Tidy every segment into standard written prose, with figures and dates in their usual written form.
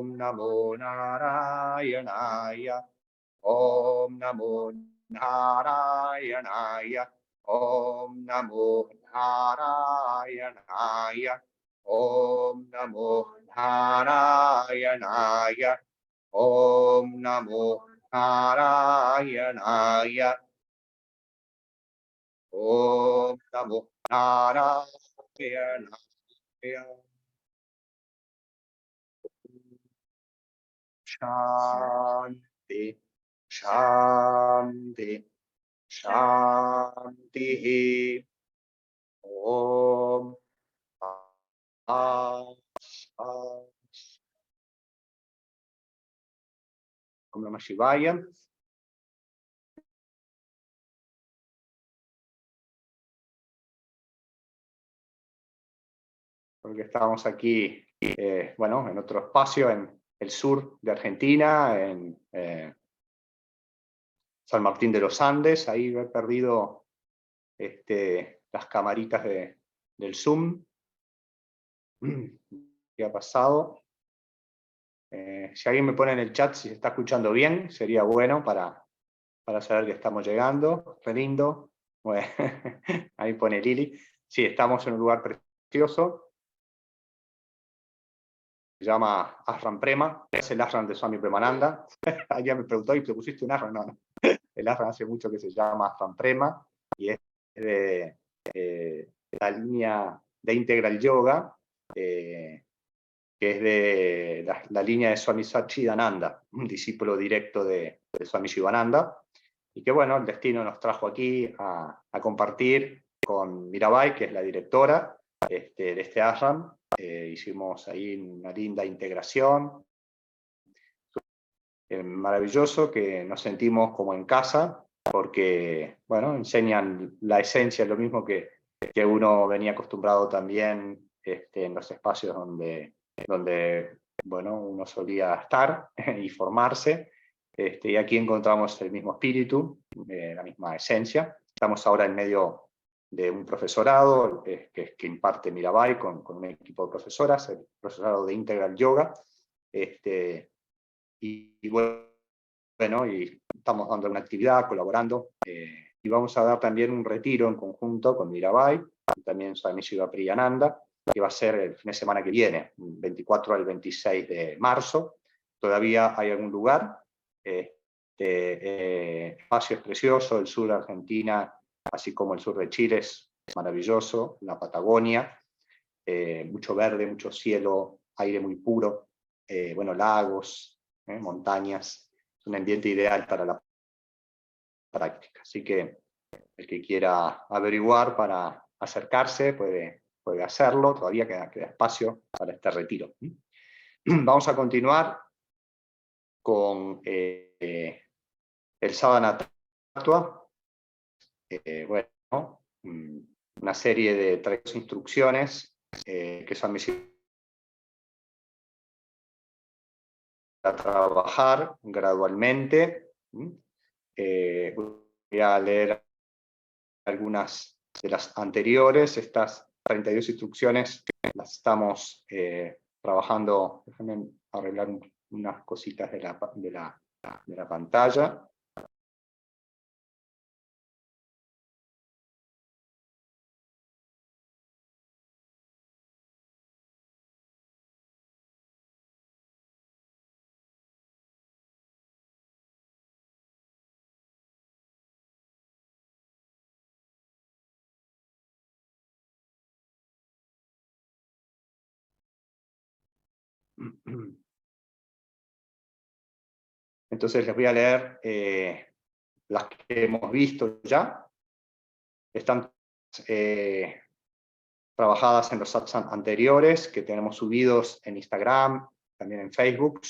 Om Namo Narayanaya. Om Namo Narayanaya. Om Namo Narayanaya. Om Namo Narayanaya. Om Namo Narayanaya. Om Namo Narayanaya. Shanti, Shanti, Shanti. Om Om Namah Shivaya. Porque estábamos aquí, bueno, en otro espacio, en el sur de Argentina, en San Martín de los Andes. Ahí he perdido las camaritas del Zoom. ¿Qué ha pasado? Si alguien me pone en el chat si se está escuchando bien, sería bueno para saber que estamos llegando. Re lindo. Bueno, ahí pone Lili. Sí, estamos en un lugar precioso. Se llama Ashram Prema, es el ashram de Swami Premananda. Alguien me preguntó, ¿y te pusiste un ashram? No. El ashram hace mucho que se llama Ashram Prema, y es de la línea de Integral Yoga, que es de la línea de Swami Satchidananda, un discípulo directo de Swami Shivananda, y que bueno, el destino nos trajo aquí a compartir con Mirabai, que es la directora de este ashram. Hicimos ahí una linda integración, maravilloso, que nos sentimos como en casa, porque, bueno, enseñan la esencia, lo mismo que uno venía acostumbrado también en los espacios donde bueno, uno solía estar y formarse, y aquí encontramos el mismo espíritu, la misma esencia. Estamos ahora en medio de un profesorado que imparte Mirabai con un equipo de profesoras, el profesorado de Integral Yoga, y bueno, y estamos dando una actividad, colaborando, y vamos a dar también un retiro en conjunto con Mirabai, y también Swami Shiva Priyananda, que va a ser el fin de semana que viene, 24 al 26 de marzo. Todavía hay algún lugar. Espacio es precioso, el sur de Argentina, así como el sur de Chile es maravilloso, la Patagonia, mucho verde, mucho cielo, aire muy puro, bueno, lagos, montañas, es un ambiente ideal para la práctica. Así que el que quiera averiguar para acercarse puede hacerlo, todavía queda espacio para este retiro. Vamos a continuar con el Sadhana Tattva. Bueno, una serie de 3 instrucciones que son a trabajar gradualmente. Voy a leer algunas de las anteriores. Estas 32 instrucciones las estamos trabajando. Déjenme arreglar unas cositas de la pantalla. Entonces les voy a leer las que hemos visto ya. Están trabajadas en los satsang anteriores que tenemos subidos en Instagram, también en Facebook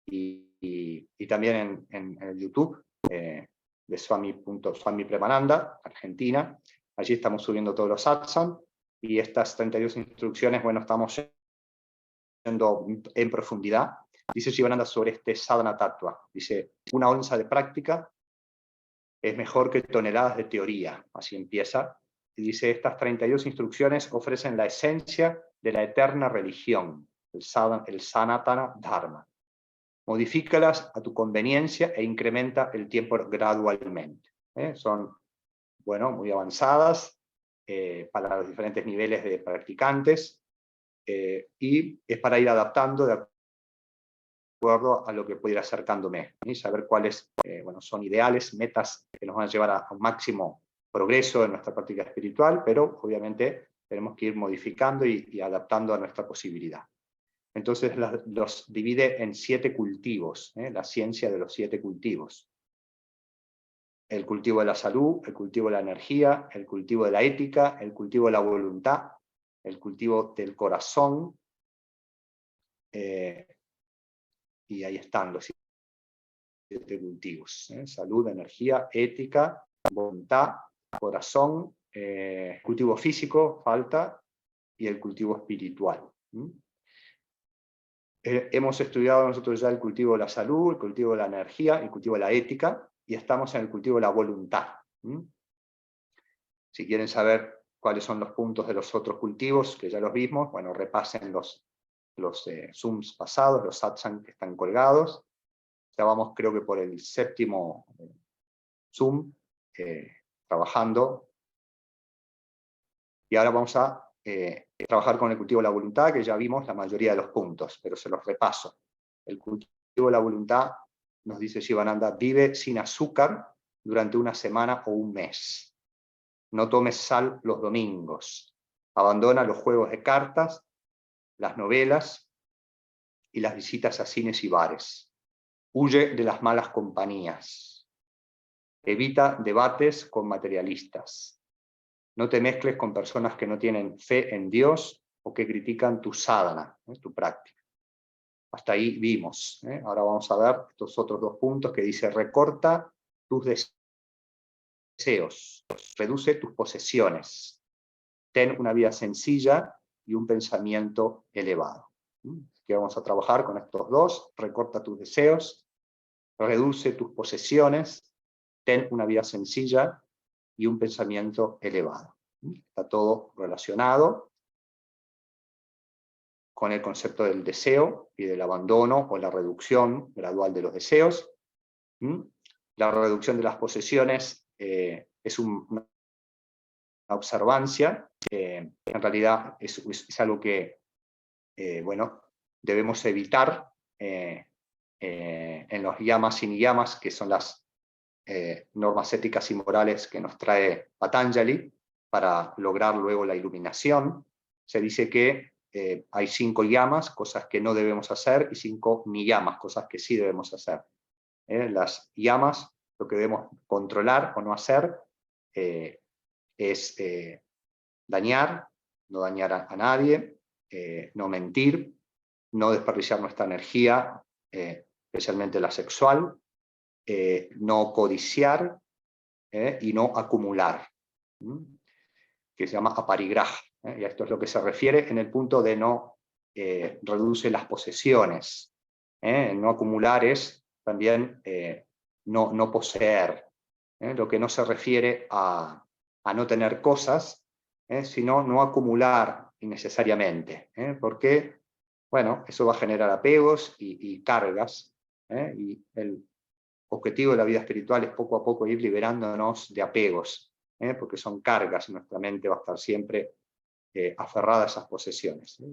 y también en el YouTube de Swami Premananda, Argentina. Allí estamos subiendo todos los satsang y estas 32 instrucciones, bueno, estamos yendo en profundidad. Dice Shivananda sobre este Sadhana Tattva. Dice, 1 onza de práctica es mejor que toneladas de teoría. Así empieza. Y dice, estas 32 instrucciones ofrecen la esencia de la eterna religión, el Sanatana Dharma. Modifícalas a tu conveniencia e incrementa el tiempo gradualmente. Son, bueno, muy avanzadas para los diferentes niveles de practicantes, y es para ir adaptando de acuerdo a lo que pueda ir acercándome, y saber cuáles bueno, son ideales, metas que nos van a llevar a un máximo progreso en nuestra práctica espiritual, pero obviamente tenemos que ir modificando y adaptando a nuestra posibilidad. Entonces los divide en 7 cultivos, la ciencia de los 7 cultivos. El cultivo de la salud, el cultivo de la energía, el cultivo de la ética, el cultivo de la voluntad, el cultivo del corazón, y ahí están los 7 cultivos. Salud, energía, ética, voluntad, corazón, cultivo físico, falta, y el cultivo espiritual. Hemos estudiado nosotros ya el cultivo de la salud, el cultivo de la energía, el cultivo de la ética, y estamos en el cultivo de la voluntad. Si quieren saber cuáles son los puntos de los otros cultivos, que ya los vimos, bueno, repasen los Zooms pasados, los satsang que están colgados. Ya vamos, creo que por el 7º Zoom, trabajando. Y ahora vamos a trabajar con el cultivo de la voluntad, que ya vimos la mayoría de los puntos, pero se los repaso. El cultivo de la voluntad, nos dice Shivananda, vive sin azúcar durante una semana o un mes. No tomes sal los domingos. Abandona los juegos de cartas, las novelas y las visitas a cines y bares. Huye de las malas compañías. Evita debates con materialistas. No te mezcles con personas que no tienen fe en Dios o que critican tu sadhana, tu práctica. Hasta ahí vimos. Ahora vamos a ver estos otros 2 puntos que dice: recorta tus deseos, reduce tus posesiones, ten una vida sencilla y un pensamiento elevado. Aquí vamos a trabajar con estos 2, recorta tus deseos, reduce tus posesiones, ten una vida sencilla y un pensamiento elevado. Está todo relacionado con el concepto del deseo y del abandono o la reducción gradual de los deseos. La reducción de las posesiones es una observancia, en realidad es algo que bueno, debemos evitar en los yamas y niyamas, que son las normas éticas y morales que nos trae Patanjali para lograr luego la iluminación. Se dice que hay 5 yamas, cosas que no debemos hacer, y 5 niyamas, cosas que sí debemos hacer. Las yamas, lo que debemos controlar o no hacer es dañar, no dañar a nadie, no mentir, no desperdiciar nuestra energía, especialmente la sexual, no codiciar y no acumular, que se llama aparigraha. Y a esto es lo que se refiere en el punto de no reduce las posesiones. No acumular es también no poseer. Lo que no se refiere a no tener cosas, sino no acumular innecesariamente. Porque, bueno, eso va a generar apegos y cargas. Y el objetivo de la vida espiritual es poco a poco ir liberándonos de apegos, porque son cargas y nuestra mente va a estar siempre aferrada a esas posesiones.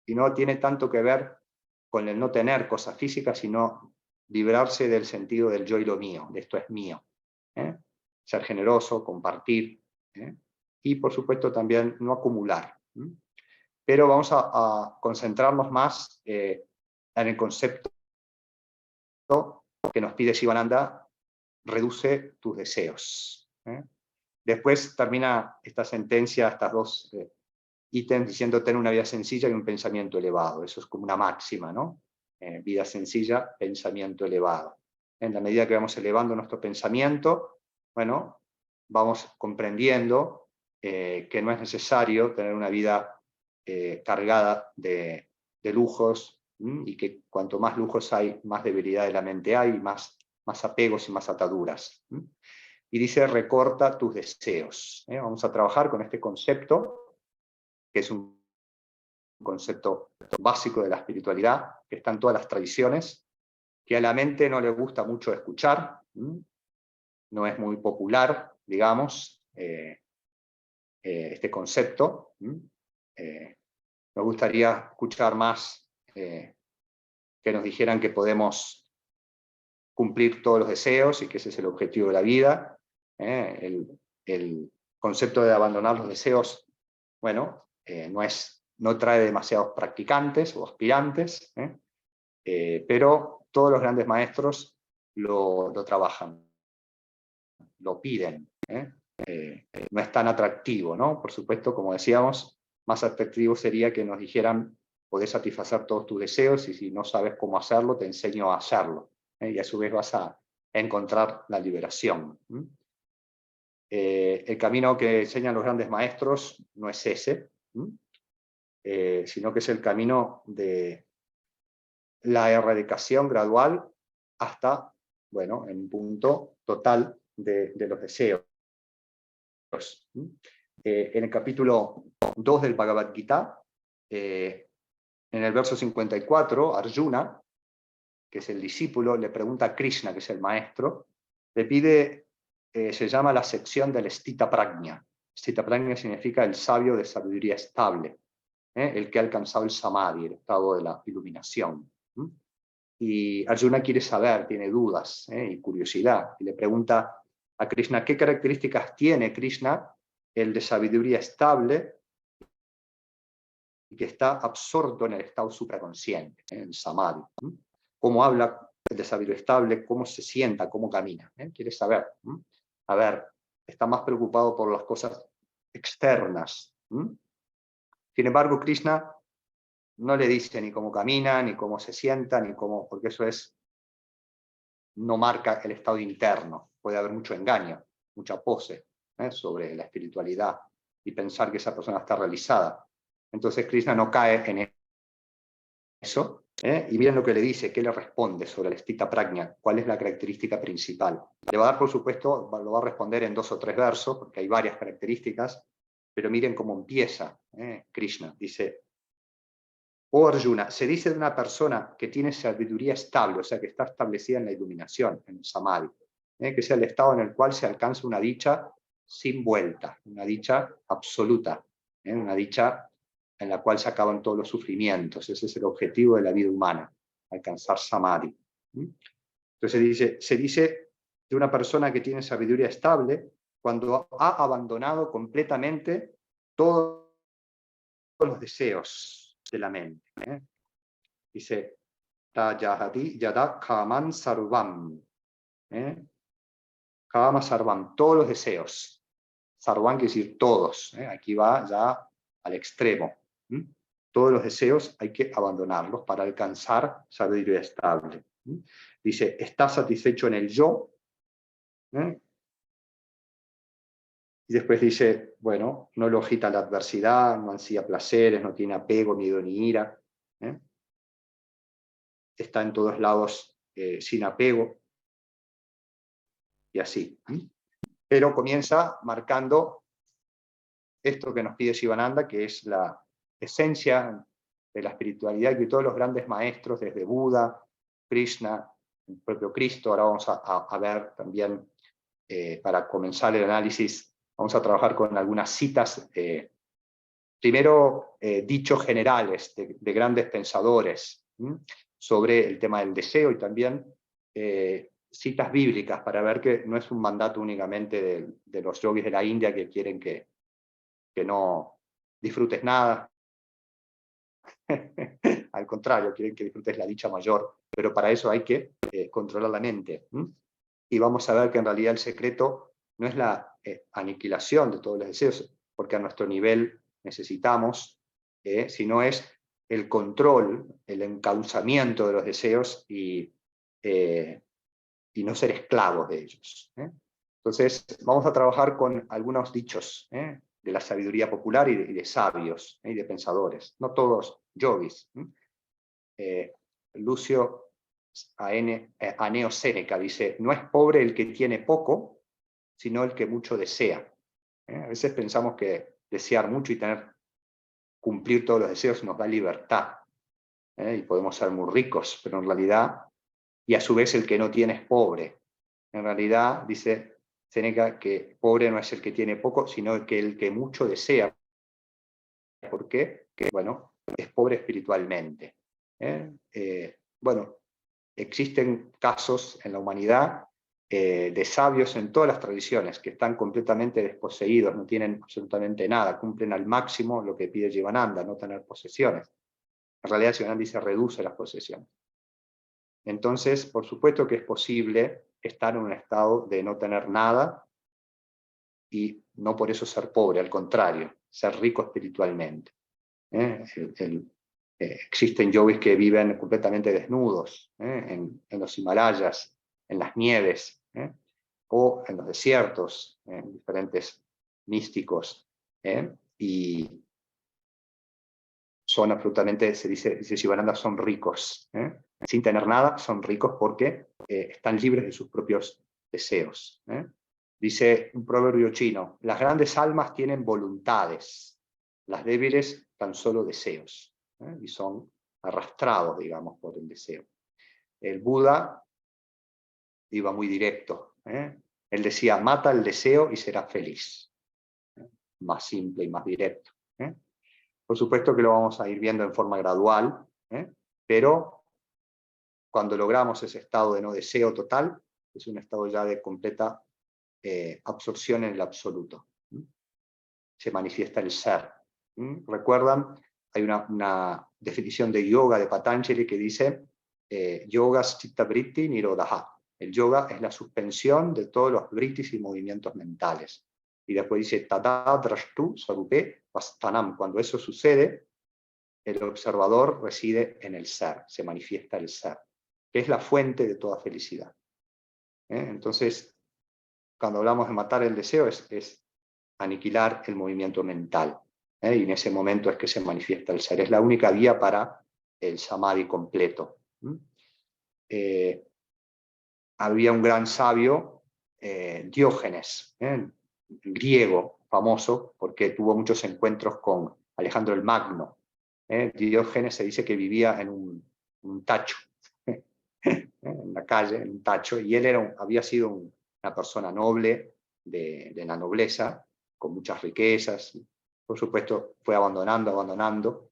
Y no tiene tanto que ver con el no tener cosas físicas, sino librarse del sentido del yo y lo mío, de esto es mío. Ser generoso, compartir, y por supuesto también no acumular. Pero vamos a concentrarnos más en el concepto que nos pide Shivananda: reduce tus deseos. Después termina esta sentencia, estas 2 ítems, diciendo: ten una vida sencilla y un pensamiento elevado. Eso es como una máxima, ¿no? Vida sencilla, pensamiento elevado. En la medida que vamos elevando nuestro pensamiento, bueno, vamos comprendiendo que no es necesario tener una vida cargada de lujos, y que cuanto más lujos hay, más debilidad de la mente hay, más apegos y más ataduras. Y dice: recorta tus deseos. Vamos a trabajar con este concepto, que es un concepto básico de la espiritualidad, que está en todas las tradiciones, que a la mente no le gusta mucho escuchar, no es muy popular, digamos, este concepto. Me gustaría escuchar más que nos dijeran que podemos cumplir todos los deseos y que ese es el objetivo de la vida. El concepto de abandonar los deseos, bueno, no trae demasiados practicantes o aspirantes, pero todos los grandes maestros lo trabajan, lo piden. No es tan atractivo, ¿no? Por supuesto, como decíamos, más atractivo sería que nos dijeran: podés satisfacer todos tus deseos, y si no sabes cómo hacerlo, te enseño a hacerlo. Y a su vez vas a encontrar la liberación. El camino que enseñan los grandes maestros no es ese, sino que es el camino de la erradicación gradual hasta, bueno, en un punto total de los deseos. En el capítulo 2 del Bhagavad Gita, en el verso 54, Arjuna, que es el discípulo, le pregunta a Krishna, que es el maestro, le pide, se llama la sección del Stita Prajna. Stita Prajna significa el sabio de sabiduría estable, el que ha alcanzado el Samadhi, el estado de la iluminación. Y Arjuna quiere saber, tiene dudas y curiosidad, y le pregunta a Krishna: ¿qué características tiene Krishna, el de sabiduría estable, y que está absorto en el estado supraconsciente, en el Samadhi? ¿Cómo habla el de sabiduría estable? ¿Cómo se sienta? ¿Cómo camina? Quiere saber. A ver, está más preocupado por las cosas externas. Sin embargo, Krishna no le dice ni cómo camina, ni cómo se sienta, ni cómo, porque eso no marca el estado interno. Puede haber mucho engaño, mucha pose sobre la espiritualidad y pensar que esa persona está realizada. Entonces Krishna no cae en eso. Y miren lo que le dice, qué le responde sobre el Stita Prajna, cuál es la característica principal. Le va a dar, por supuesto, lo va a responder en 2 o 3 versos, porque hay varias características, pero miren cómo empieza Krishna. Dice: oh Arjuna, se dice de una persona que tiene sabiduría estable, o sea, que está establecida en la iluminación, en el Samadhi, que es el estado en el cual se alcanza una dicha sin vuelta, una dicha absoluta, una dicha en la cual se acaban todos los sufrimientos. Ese es el objetivo de la vida humana, alcanzar Samadhi. Entonces se dice de una persona que tiene sabiduría estable cuando ha abandonado completamente todos los deseos de la mente. Dice: Tajahati yada kaman sarvam. Kama sarvam, todos los deseos. Sarvam quiere decir todos. Aquí va ya al extremo. Todos los deseos hay que abandonarlos para alcanzar sabiduría estable. Dice: está satisfecho en el yo. Y después dice: bueno, no lo agita la adversidad, no ansía placeres, no tiene apego, miedo ni ira. Está en todos lados sin apego. Y así. Pero comienza marcando esto que nos pide Sivananda, que es la esencia de la espiritualidad que todos los grandes maestros, desde Buda, Krishna, el propio Cristo. Ahora vamos a ver también, para comenzar el análisis, vamos a trabajar con algunas citas, primero dichos generales de grandes pensadores sobre el tema del deseo, y también citas bíblicas para ver que no es un mandato únicamente de los yogis de la India que quieren que no disfrutes nada. Al contrario, quieren que disfrutes la dicha mayor, pero para eso hay que controlar la mente. Y vamos a ver que en realidad el secreto no es la aniquilación de todos los deseos, porque a nuestro nivel necesitamos, sino es el control, el encauzamiento de los deseos y no ser esclavos de ellos. Entonces, vamos a trabajar con algunos dichos de la sabiduría popular y de sabios y de pensadores, no todos yogis. Lucio Aneo Séneca dice: no es pobre el que tiene poco, sino el que mucho desea. A veces pensamos que desear mucho y tener cumplir todos los deseos nos da libertad, y podemos ser muy ricos, pero en realidad, y a su vez el que no tiene es pobre. En realidad, dice Séneca, que pobre no es el que tiene poco, sino el que mucho desea. ¿Por qué? Que, bueno, es pobre espiritualmente. Bueno, existen casos en la humanidad de sabios en todas las tradiciones que están completamente desposeídos, no tienen absolutamente nada, cumplen al máximo lo que pide Jivananda, no tener posesiones. En realidad Jivananda dice reduce las posesiones. Entonces, por supuesto que es posible estar en un estado de no tener nada y no por eso ser pobre, al contrario, ser rico espiritualmente. Existen yogis que viven completamente desnudos, en los Himalayas, en las nieves, o en los desiertos, diferentes místicos, y son absolutamente, dice Shivananda, son ricos. Sin tener nada, son ricos porque están libres de sus propios deseos. Dice un proverbio chino, las grandes almas tienen voluntades, las débiles tan solo deseos, y son arrastrados, digamos, por el deseo. El Buda iba muy directo. Él decía, mata el deseo y serás feliz. Más simple y más directo. Por supuesto que lo vamos a ir viendo en forma gradual, pero cuando logramos ese estado de no deseo total, es un estado ya de completa absorción en el absoluto. Se manifiesta el ser. ¿Recuerdan? Hay una definición de yoga de Patanjali que dice yoga chitta vritti nirodha. El yoga es la suspensión de todos los vrittis y movimientos mentales. Y después dice tata drashtu sarupe vastanam. Cuando eso sucede, el observador reside en el ser, se manifiesta el ser, que es la fuente de toda felicidad. Entonces, cuando hablamos de matar el deseo, es aniquilar el movimiento mental. Y en ese momento es que se manifiesta el ser. Es la única vía para el samadhi completo. Había un gran sabio, Diógenes, griego, famoso, porque tuvo muchos encuentros con Alejandro el Magno. Diógenes se dice que vivía en un tacho, en la calle, en un tacho, y él había sido una persona noble, de la nobleza, con muchas riquezas. Por supuesto, fue abandonando,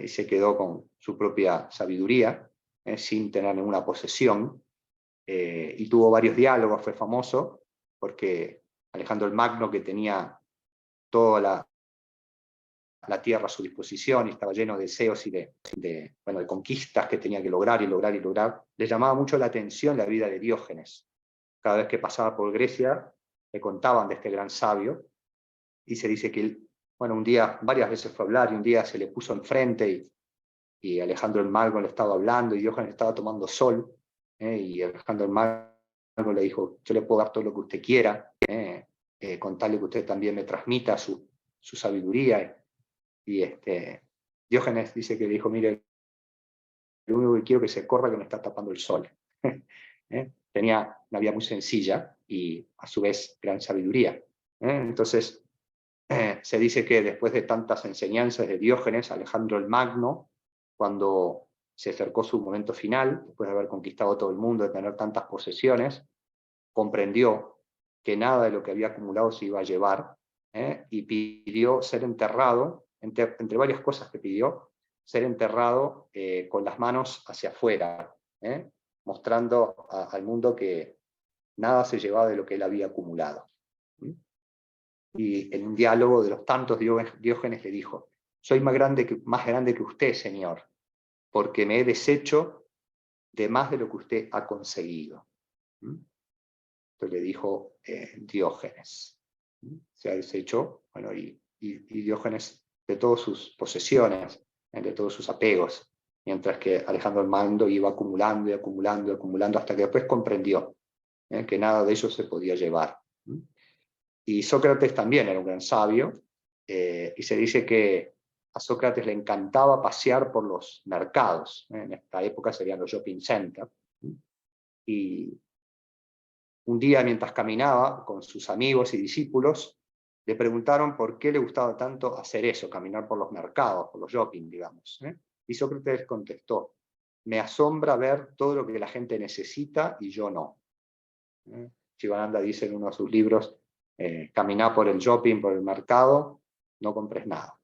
y se quedó con su propia sabiduría, sin tener ninguna posesión, y tuvo varios diálogos, fue famoso, porque Alejandro el Magno, que tenía toda la tierra a su disposición y estaba lleno de deseos y de conquistas que tenía que lograr, le llamaba mucho la atención la vida de Diógenes. Cada vez que pasaba por Grecia, le contaban de este gran sabio, y se dice que él, un día, varias veces fue a hablar, y un día se le puso enfrente, y Alejandro el Magno le estaba hablando, y Diógenes estaba tomando sol, y Alejandro el Magno le dijo, yo le puedo dar todo lo que usted quiera, con tal de que usted también me transmita su sabiduría. Y Diógenes dice que le dijo, mire, lo único que quiero es que se corra, que me está tapando el sol. Tenía una vida muy sencilla y a su vez gran sabiduría. Entonces, se dice que después de tantas enseñanzas de Diógenes, Alejandro el Magno, cuando se acercó su momento final, después de haber conquistado todo el mundo, de tener tantas posesiones, comprendió que nada de lo que había acumulado se iba a llevar, y pidió ser enterrado, entre varias cosas que pidió, ser enterrado con las manos hacia afuera, mostrando al mundo que nada se llevaba de lo que él había acumulado. Y en un diálogo de los tantos, Diógenes le dijo, soy más grande que usted, señor, porque me he deshecho de más de lo que usted ha conseguido. Esto le dijo Diógenes. Se ha deshecho, y Diógenes de todas sus posesiones, de todos sus apegos, mientras que Alejandro el Magno iba acumulando y acumulando y acumulando, hasta que después comprendió que nada de ello se podía llevar. Y Sócrates también era un gran sabio, y se dice que a Sócrates le encantaba pasear por los mercados, en esta época serían los shopping centers, y un día mientras caminaba con sus amigos y discípulos, le preguntaron por qué le gustaba tanto hacer eso, caminar por los mercados, por los shopping, digamos. Y Sócrates contestó: me asombra ver todo lo que la gente necesita y yo no. Shivananda dice en uno de sus libros: caminá por el shopping, por el mercado, no compres nada.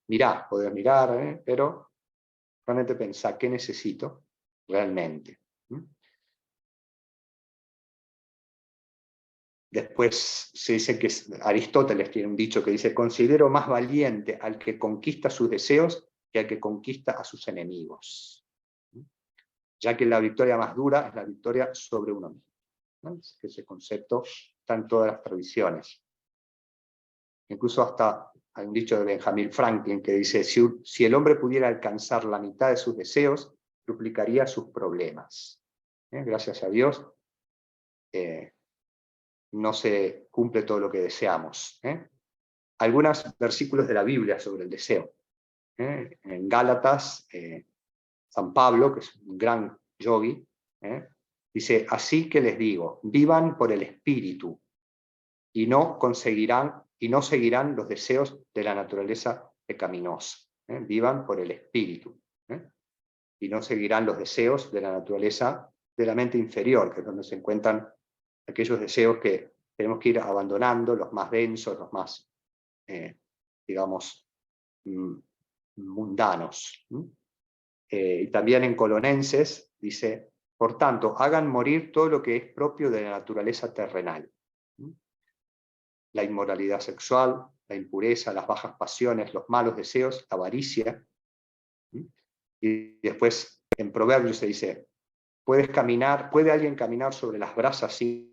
Mirá, podés mirar, pero realmente pensá, ¿qué necesito realmente? Después se dice que Aristóteles tiene un dicho que dice: considero más valiente al que conquista sus deseos que al que conquista a sus enemigos. Ya que la victoria más dura es la victoria sobre uno mismo. ¿No? Ese concepto está en todas las tradiciones. Incluso hasta hay un dicho de Benjamin Franklin que dice: si el hombre pudiera alcanzar la mitad de sus deseos, duplicaría sus problemas. Gracias a Dios, no se cumple todo lo que deseamos. Algunos versículos de la Biblia sobre el deseo. En Gálatas, San Pablo, que es un gran yogi, dice: así que les digo, vivan por el Espíritu, y no seguirán los deseos de la naturaleza pecaminosa. Vivan por el Espíritu, y no seguirán los deseos de la naturaleza de la mente inferior, que es donde se encuentran aquellos deseos que tenemos que ir abandonando, los más densos, los más, digamos, mundanos. Y también en Colonenses dice: por tanto, hagan morir todo lo que es propio de la naturaleza terrenal. La inmoralidad sexual, la impureza, las bajas pasiones, los malos deseos, la avaricia. Y después en Proverbios se dice: ¿puede alguien caminar sobre las brasas sin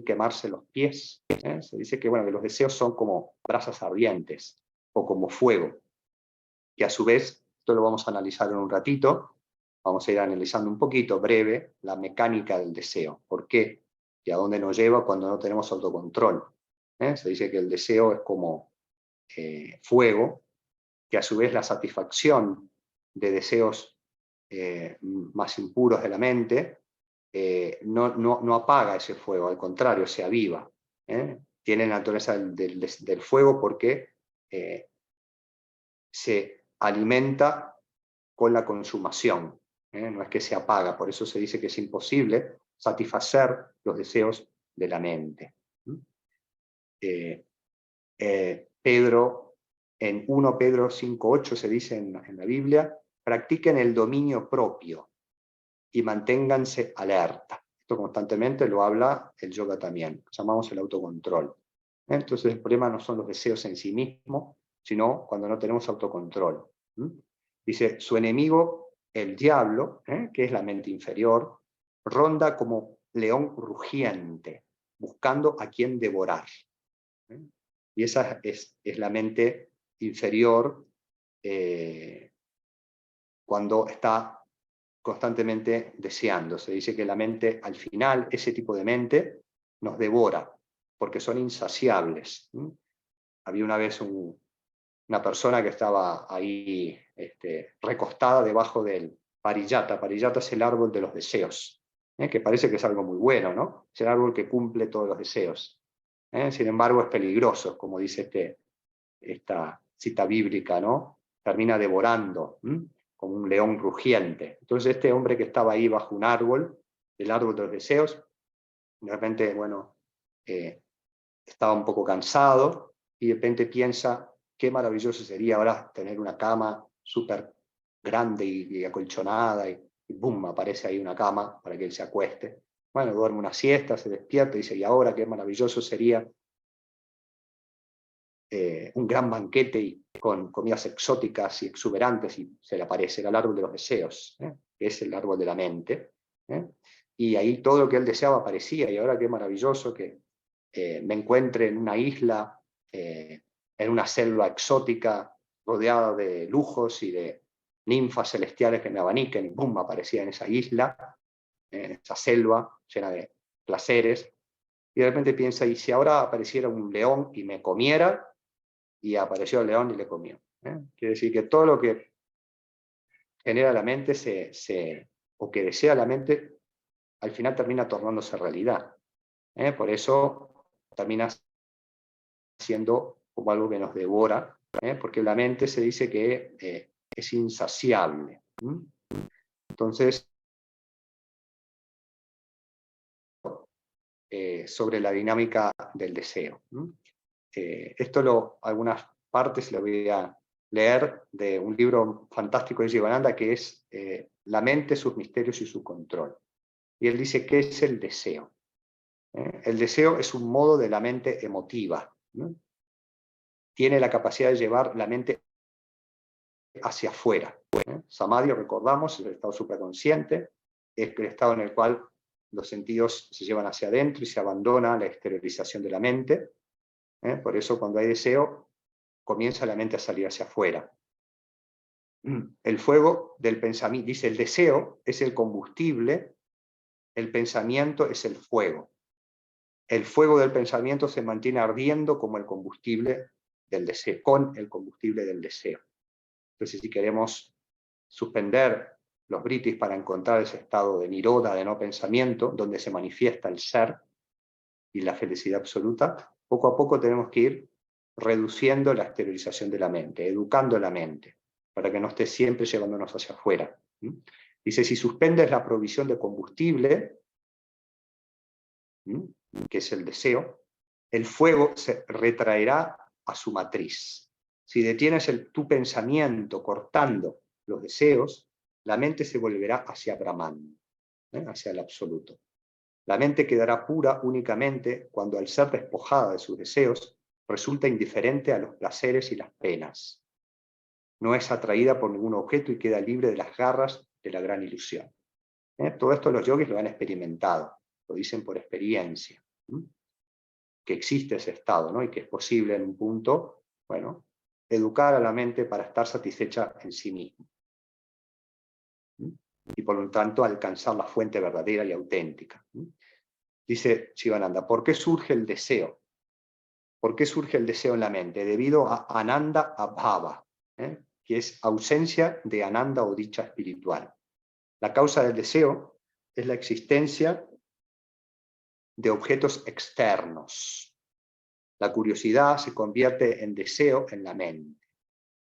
quemarse los pies? Se dice que, bueno, que los deseos son como brasas ardientes o como fuego. Y a su vez, esto lo vamos a analizar en un ratito, vamos a ir analizando un poquito, breve, la mecánica del deseo. ¿Por qué? ¿Y a dónde nos lleva cuando no tenemos autocontrol? Se dice que el deseo es como fuego, que a su vez la satisfacción de deseos más impuros de la mente no apaga ese fuego, al contrario, se aviva. Tiene la naturaleza del fuego porque se alimenta con la consumación, no es que se apaga. Por eso se dice que es imposible satisfacer los deseos de la mente. Pedro, en 1 Pedro 5:8 se dice en la Biblia: practiquen el dominio propio y manténganse alerta. Esto constantemente lo habla el yoga también, llamamos el autocontrol. Entonces el problema no son los deseos en sí mismos, sino cuando no tenemos autocontrol. Dice: su enemigo, el diablo, que es la mente inferior, ronda como león rugiente, buscando a quien devorar. Y esa es la mente inferior cuando está constantemente deseando. Se dice que la mente, al final, ese tipo de mente nos devora, porque son insaciables. Había una vez una persona que estaba ahí recostada debajo del pariyata. Pariyata es el árbol de los deseos, que parece que es algo muy bueno, ¿no? Es el árbol que cumple todos los deseos. Sin embargo, es peligroso, como dice esta cita bíblica, ¿no? Termina devorando, como un león rugiente. Entonces este hombre que estaba ahí bajo un árbol, el árbol de los deseos, de repente, bueno, estaba un poco cansado y de repente piensa: qué maravilloso sería ahora tener una cama súper grande y acolchonada, y boom, aparece ahí una cama para que él se acueste. Bueno, duerme una siesta, se despierta y dice: y ahora qué maravilloso sería un gran banquete y con comidas exóticas y exuberantes, y se le aparece el árbol de los deseos, que es el árbol de la mente. Y ahí todo lo que él deseaba aparecía, y ahora qué maravilloso que me encuentre en una isla, en una selva exótica, rodeada de lujos y de ninfas celestiales que me abaniquen, y ¡pum!, aparecía en esa isla, en esa selva llena de placeres. Y de repente piensa: ¿y si ahora apareciera un león y me comiera? Y apareció el león y le comió. Quiere decir que todo lo que genera la mente o que desea la mente, al final termina tornándose realidad. Por eso terminas siendo como algo que nos devora, porque la mente se dice que es insaciable. Entonces, sobre la dinámica del deseo. Algunas partes lo voy a leer de un libro fantástico de Jivananda que es La mente, sus misterios y su control. Y él dice, ¿qué es el deseo? El deseo es un modo de la mente emotiva. Tiene la capacidad de llevar la mente hacia afuera. Samadhi, recordamos, es el estado supraconsciente, es el estado en el cual los sentidos se llevan hacia adentro y se abandona la exteriorización de la mente. Por eso cuando hay deseo, comienza la mente a salir hacia afuera. El fuego del pensamiento, dice, el deseo es el combustible, el pensamiento es el fuego. El fuego del pensamiento se mantiene ardiendo como el combustible del deseo, con el combustible del deseo. Entonces, si queremos suspender los britis para encontrar ese estado de niroda, de no pensamiento, donde se manifiesta el ser y la felicidad absoluta, poco a poco tenemos que ir reduciendo la exteriorización de la mente, educando la mente, para que no esté siempre llevándonos hacia afuera. Dice, si suspendes la provisión de combustible, que es el deseo, el fuego se retraerá a su matriz. Si detienes tu pensamiento cortando los deseos, la mente se volverá hacia Brahman, hacia el absoluto. La mente quedará pura únicamente cuando, al ser despojada de sus deseos, resulta indiferente a los placeres y las penas. No es atraída por ningún objeto y queda libre de las garras de la gran ilusión. Todo esto los yogis lo han experimentado, lo dicen por experiencia, que existe ese estado, ¿no? Y que es posible en un punto, bueno, educar a la mente para estar satisfecha en sí misma. Y por lo tanto alcanzar la fuente verdadera y auténtica. Dice Shivananda, ¿por qué surge el deseo? ¿Por qué surge el deseo en la mente? Debido a Ananda Abhava, que es ausencia de Ananda o dicha espiritual. La causa del deseo es la existencia de objetos externos. La curiosidad se convierte en deseo en la mente.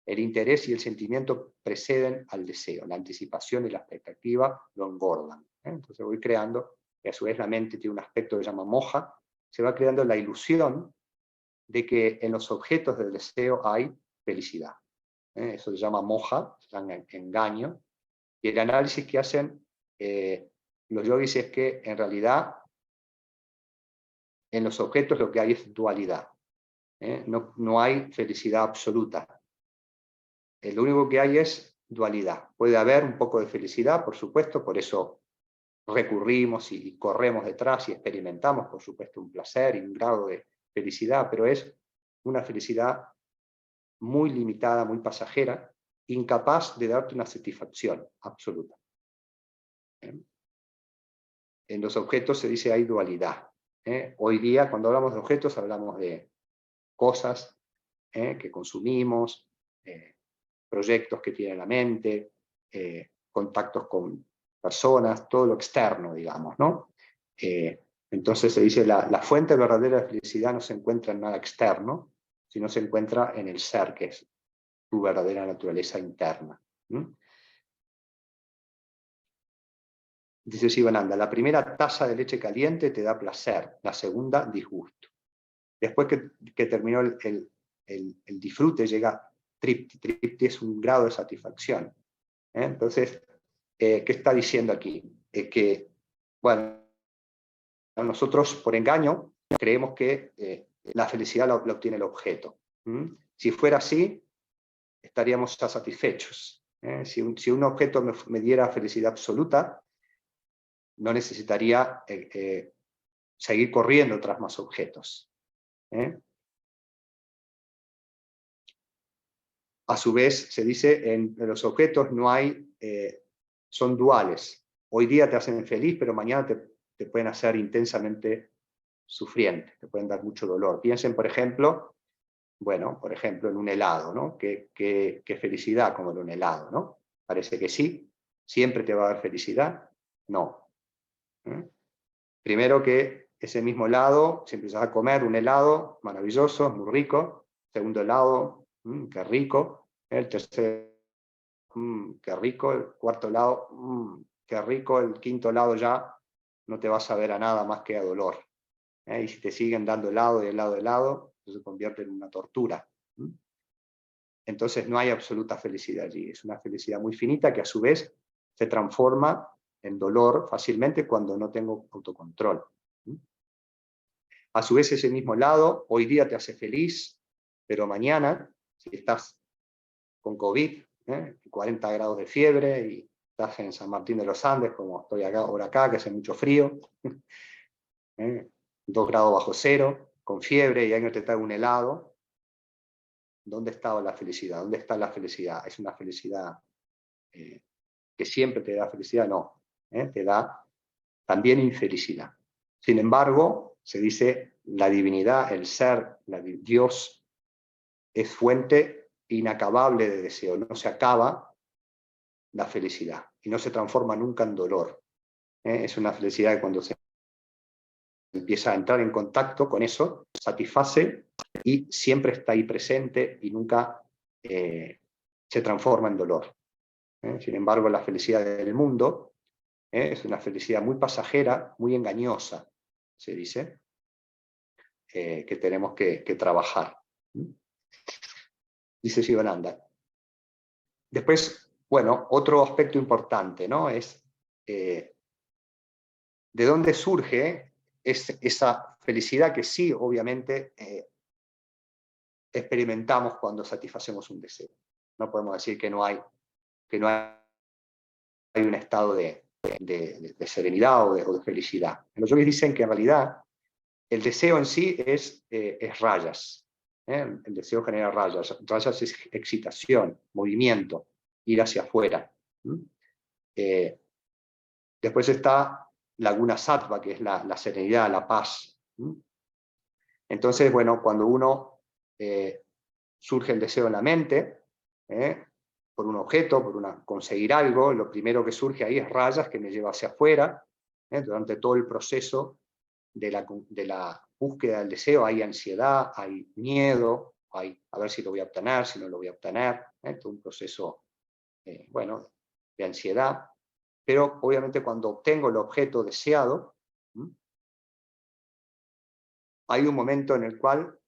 El interés y el sentimiento preceden al deseo. La anticipación y la expectativa lo engordan. Entonces voy creando, y a su vez la mente tiene un aspecto que se llama moja, se va creando la ilusión de que en los objetos del deseo hay felicidad. Eso se llama moja, se llama engaño. Y el análisis que hacen los yogis es que en realidad en los objetos lo que hay es dualidad. No hay felicidad absoluta. Lo único que hay es dualidad. Puede haber un poco de felicidad, por supuesto, por eso recurrimos y corremos detrás y experimentamos, por supuesto, un placer y un grado de felicidad, pero es una felicidad muy limitada, muy pasajera, incapaz de darte una satisfacción absoluta. En los objetos se dice hay dualidad. Hoy día, cuando hablamos de objetos, hablamos de cosas que consumimos, proyectos que tiene la mente, contactos con personas, todo lo externo, digamos, ¿no? Entonces se dice, la fuente verdadera de felicidad no se encuentra en nada externo, sino se encuentra en el ser, que es tu verdadera naturaleza interna. Dice Shivananda, la primera taza de leche caliente te da placer, la segunda disgusto. Después que terminó el disfrute, llega tripti. Tripti es un grado de satisfacción. Entonces, ¿qué está diciendo aquí? Que, bueno, nosotros por engaño creemos que la felicidad la obtiene el objeto. Si fuera así, estaríamos ya satisfechos. Si un objeto me diera felicidad absoluta, no necesitaría seguir corriendo tras más objetos. A su vez, se dice, en los objetos no hay, son duales. Hoy día te hacen feliz, pero mañana te pueden hacer intensamente sufriente, te pueden dar mucho dolor. Piensen, por ejemplo, en un helado, ¿no? Qué felicidad comer un helado, ¿no? Parece que sí. ¿Siempre te va a dar felicidad? No. Primero que ese mismo helado, si empiezas a comer un helado, maravilloso, muy rico. Segundo helado, qué rico. El tercer, qué rico. El cuarto helado, qué rico. El quinto helado ya no te vas a ver a nada más que a dolor. Y si te siguen dando helado y helado y helado, eso se convierte en una tortura. Entonces no hay absoluta felicidad allí. Es una felicidad muy finita que a su vez se transforma en dolor fácilmente cuando no tengo autocontrol. A su vez ese mismo helado hoy día te hace feliz, pero mañana, si estás con COVID, 40 grados de fiebre y estás en San Martín de los Andes, como estoy ahora acá, que hace mucho frío, 2 grados bajo cero, con fiebre, y alguien te trae un helado, ¿dónde estaba la felicidad? ¿Dónde está la felicidad? ¿Es una felicidad que siempre te da felicidad? No, te da también infelicidad. Sin embargo, se dice, la divinidad, el ser, Dios, es fuente inacabable de deseo, no se acaba la felicidad y no se transforma nunca en dolor. Es una felicidad que cuando se empieza a entrar en contacto con eso, satisface y siempre está ahí presente y nunca se transforma en dolor. Sin embargo, la felicidad del mundo es una felicidad muy pasajera, muy engañosa, se dice, que tenemos que trabajar. Dice Sivananda. Después, bueno, otro aspecto importante, ¿no? Es de dónde surge esa felicidad que sí, obviamente, experimentamos cuando satisfacemos un deseo. No podemos decir que no hay un estado de serenidad o de felicidad. Los yogis dicen que en realidad el deseo en sí es rayas. El deseo genera rayas. Rayas es excitación, movimiento, ir hacia afuera. Después está la guna sattva, que es la serenidad, la paz. Entonces, bueno, cuando uno surge el deseo en la mente, por un objeto, conseguir algo, lo primero que surge ahí es rayas que me lleva hacia afuera. Durante todo el proceso de la búsqueda del deseo hay ansiedad, hay miedo, hay a ver si lo voy a obtener, si no lo voy a obtener, todo un proceso, bueno, de ansiedad. Pero obviamente cuando obtengo el objeto deseado, hay un momento en el cual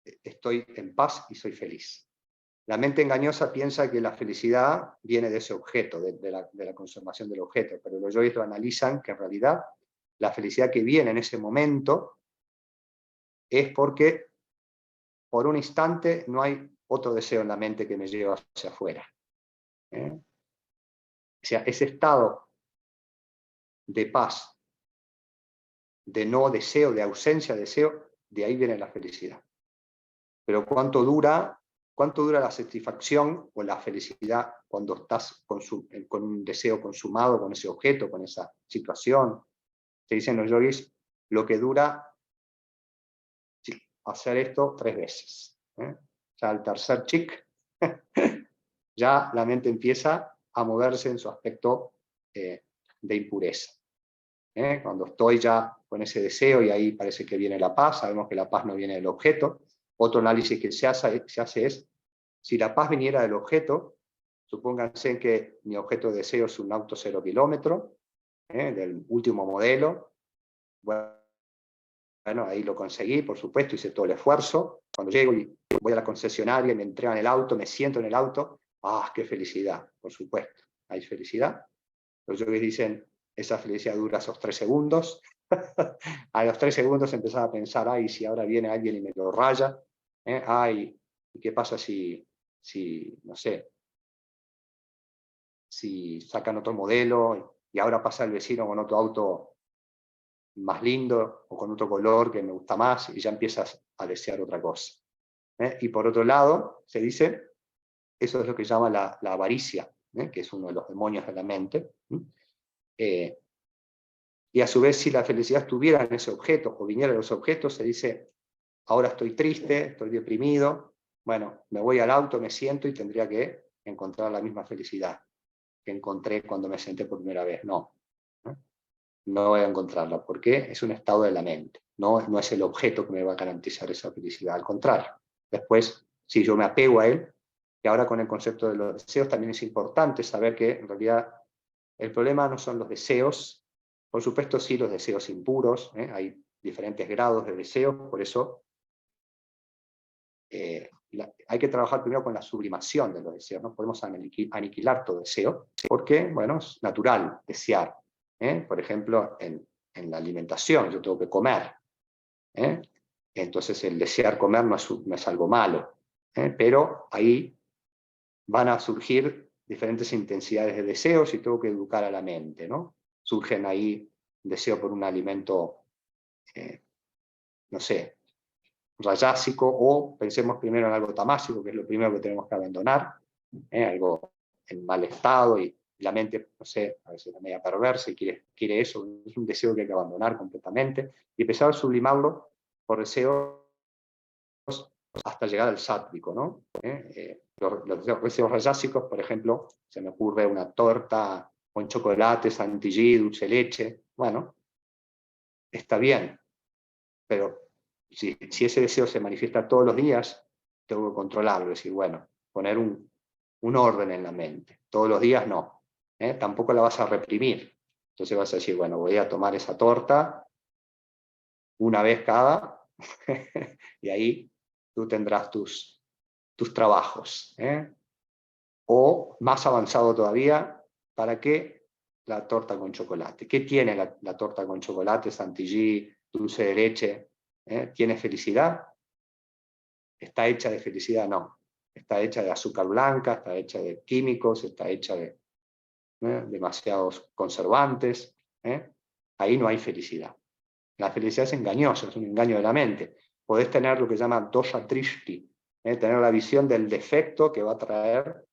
estoy en paz y soy feliz. La mente engañosa piensa que la felicidad viene de ese objeto, de la conservación del objeto, pero los yogis lo analizan que en realidad la felicidad que viene en ese momento es porque por un instante no hay otro deseo en la mente que me lleva hacia afuera. O sea, ese estado de paz, de no deseo, de ausencia de deseo, de ahí viene la felicidad. Pero ¿cuánto dura la satisfacción o la felicidad cuando estás con un deseo consumado, con ese objeto, con esa situación? Se dicen los yogis, lo que dura hacer esto 3 veces. Ya al tercer chic, ya la mente empieza a moverse en su aspecto de impureza. Cuando estoy ya con ese deseo y ahí parece que viene la paz, sabemos que la paz no viene del objeto. Otro análisis que se hace es, si la paz viniera del objeto, supónganse que mi objeto de deseo es un auto 0 kilómetro, del último modelo. Bueno, ahí lo conseguí, por supuesto, hice todo el esfuerzo. Cuando llego y voy a la concesionaria, me entregan el auto, me siento en el auto, ¡ah, qué felicidad! Por supuesto, hay felicidad. Los yogis dicen, esa felicidad dura esos 3 segundos. A los 3 segundos empezaba a pensar, ay, si ahora viene alguien y me lo raya, ay, ¿y qué pasa si, no sé, si sacan otro modelo y ahora pasa el vecino con otro auto más lindo o con otro color que me gusta más y ya empiezas a desear otra cosa? Y por otro lado, se dice, eso es lo que llama la avaricia, que es uno de los demonios de la mente. Y a su vez, si la felicidad estuviera en ese objeto o viniera de los objetos, se dice, ahora estoy triste, estoy deprimido, bueno, me voy al auto, me siento y tendría que encontrar la misma felicidad que encontré cuando me senté por primera vez. No. no voy a encontrarla. ¿Por qué? Es un estado de la mente. No es el objeto que me va a garantizar esa felicidad. Al contrario. Después, si yo me apego a él, y ahora con el concepto de los deseos también es importante saber que en realidad el problema no son los deseos. Por supuesto, sí, los deseos impuros. Hay diferentes grados de deseos, por eso hay que trabajar primero con la sublimación de los deseos. No podemos aniquilar todo deseo, porque, bueno, es natural desear. Por ejemplo, en la alimentación, yo tengo que comer. Entonces, el desear comer no es algo malo. Pero ahí van a surgir diferentes intensidades de deseos y tengo que educar a la mente, ¿no? Surgen ahí deseo por un alimento, no sé, rayásico, o pensemos primero en algo tamásico, que es lo primero que tenemos que abandonar, algo en mal estado, y la mente, no sé, a veces es media perversa y quiere eso, es un deseo que hay que abandonar completamente, y empezar a sublimarlo por deseos hasta llegar al sátvico, ¿no? Los deseos rayásicos, por ejemplo, se me ocurre una torta con chocolate, chantilly, dulce de leche, bueno, está bien, pero si ese deseo se manifiesta todos los días, tengo que controlarlo, es decir, bueno, poner un orden en la mente. Todos los días no, tampoco la vas a reprimir. Entonces vas a decir, bueno, voy a tomar esa torta una vez cada, y ahí tú tendrás tus trabajos. O más avanzado todavía, ¿para qué la torta con chocolate? ¿Qué tiene la torta con chocolate, chantilly, dulce de leche? ¿Tiene felicidad? ¿Está hecha de felicidad? No. Está hecha de azúcar blanca, está hecha de químicos, está hecha de demasiados conservantes. Ahí no hay felicidad. La felicidad es engañosa, es un engaño de la mente. Podés tener lo que se llama dosha drishti, tener la visión del defecto que va a traer,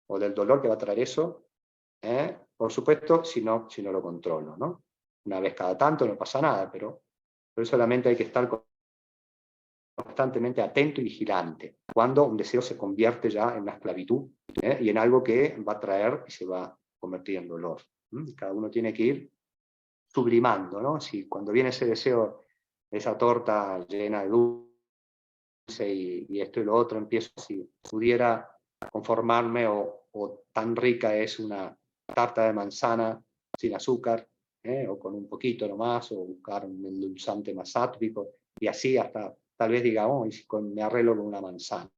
o del dolor que va a traer eso, por supuesto, si no lo controlo, ¿no? Una vez cada tanto no pasa nada, pero solamente hay que estar constantemente atento y vigilante, cuando un deseo se convierte ya en una esclavitud, y en algo que va a traer y se va a convertir en dolor. Cada uno tiene que ir sublimando, ¿no? Si cuando viene ese deseo, esa torta llena de dulce y esto y lo otro, empiezo, si pudiera conformarme, o tan rica es una tarta de manzana sin azúcar, o con un poquito nomás, o buscar un endulzante más sátvico, y así hasta tal vez diga, oh, me arreglo con una manzana.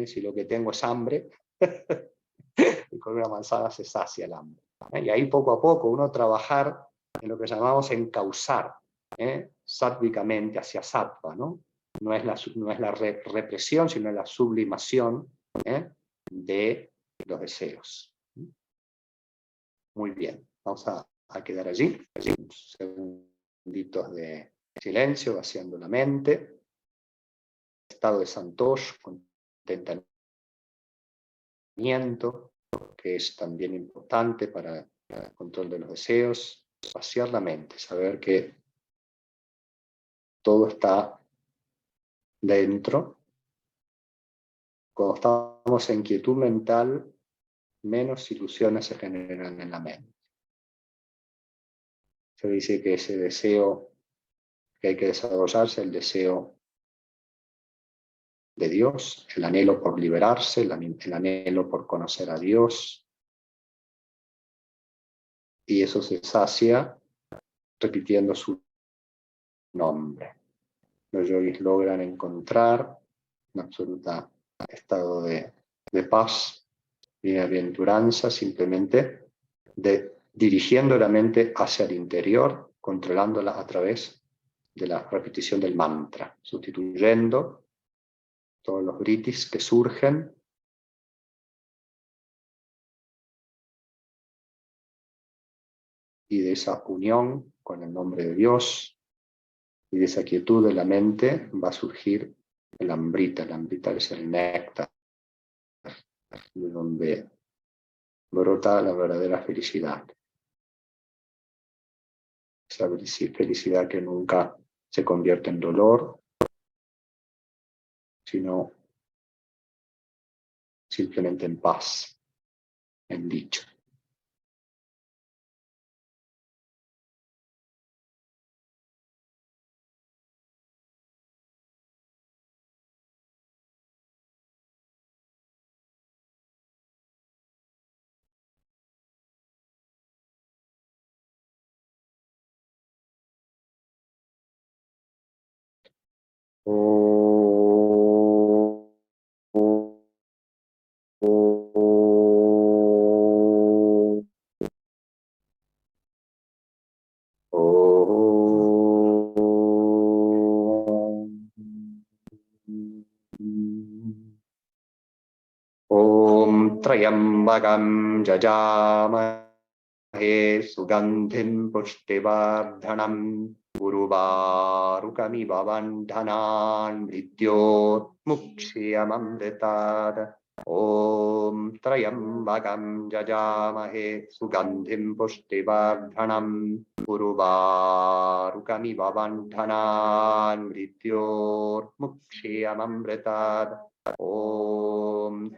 Si lo que tengo es hambre, y con una manzana se sacia el hambre. Y ahí poco a poco uno trabajar en lo que llamamos encauzar, sáttvicamente hacia sattva, ¿no? No es la represión, sino la sublimación de los deseos. Muy bien, vamos a quedar allí, unos segunditos de silencio, vaciando la mente, estado de santosh, contentamiento, que es también importante para el control de los deseos, vaciar la mente, saber que todo está dentro. Cuando estamos en quietud mental, menos ilusiones se generan en la mente. Se dice que ese deseo que hay que desarrollarse, el deseo de Dios, el anhelo por liberarse, el anhelo por conocer a Dios, y eso se sacia repitiendo su nombre. Los yogis logran encontrar un absoluto estado de paz y de bienaventuranza, simplemente dirigiendo la mente hacia el interior, controlándola a través de la repetición del mantra, sustituyendo todos los vritis que surgen y de esa unión con el nombre de Dios y de esa quietud de la mente va a surgir el amrita. El amrita es el néctar, de donde brota la verdadera felicidad. Esa felicidad que nunca se convierte en dolor, sino simplemente en paz, en dicha. Om Trayambagam Jajamahe Sugandhim Pushtivardhanam Uruvarukamiva Bandhanan Mrityor Mukshiyamamritad. Om Trayambagam Jajamahe Sugandhim Pushtivardhanam Uruvarukamiva Bandhanan Mrityor Mukshiyamamritad. Om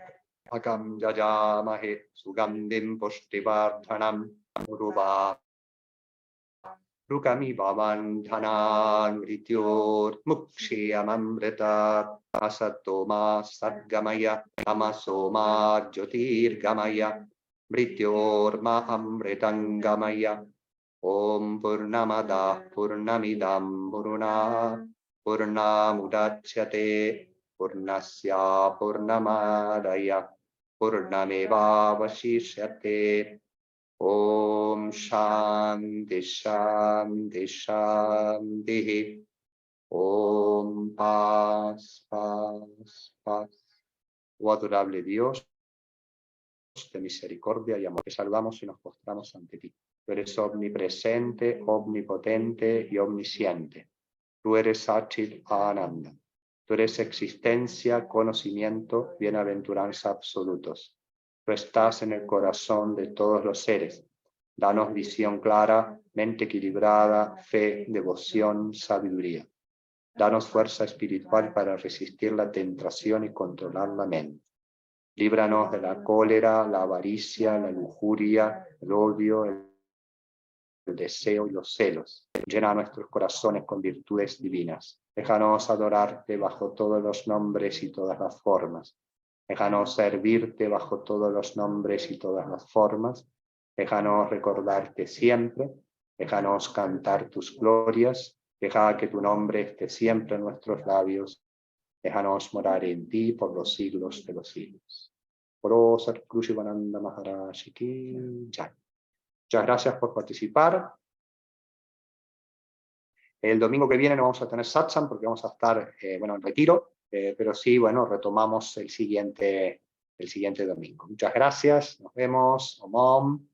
Akam Jajamahe Sugandhim Pushtivardhanam Uruvārukamiva Bandhanan Mrityor Mukshiyamamritat. Asatoma Sadgamaya Tamasoma Jyotirgamaya Mrityorma Amritangamaya. Om Purnamada Purnamidam Purnamudachyate Purnasya Purnamadaya Purnamevavashishyate. Om Shanti Shanti Shanti. Om Paz Paz Paz. Oh adorable Dios de misericordia y amor, te saludamos y nos postramos ante ti. Tú eres omnipresente, omnipotente y omnisciente. Tú eres Satchit Ananda. Tú eres existencia, conocimiento, bienaventuranza absolutos. Tú estás en el corazón de todos los seres. Danos visión clara, mente equilibrada, fe, devoción, sabiduría. Danos fuerza espiritual para resistir la tentación y controlar la mente. Líbranos de la cólera, la avaricia, la lujuria, el odio, el deseo y los celos. Llena nuestros corazones con virtudes divinas. Déjanos adorarte bajo todos los nombres y todas las formas. Déjanos servirte bajo todos los nombres y todas las formas. Déjanos recordarte siempre. Déjanos cantar tus glorias. Deja que tu nombre esté siempre en nuestros labios. Déjanos morar en ti por los siglos de los siglos. Por Sadhguru Shivananda Maharaj Ki Jai. Muchas gracias por participar. El domingo que viene no vamos a tener satsang porque vamos a estar en retiro, pero sí, retomamos el siguiente domingo. Muchas gracias, nos vemos. Om Om.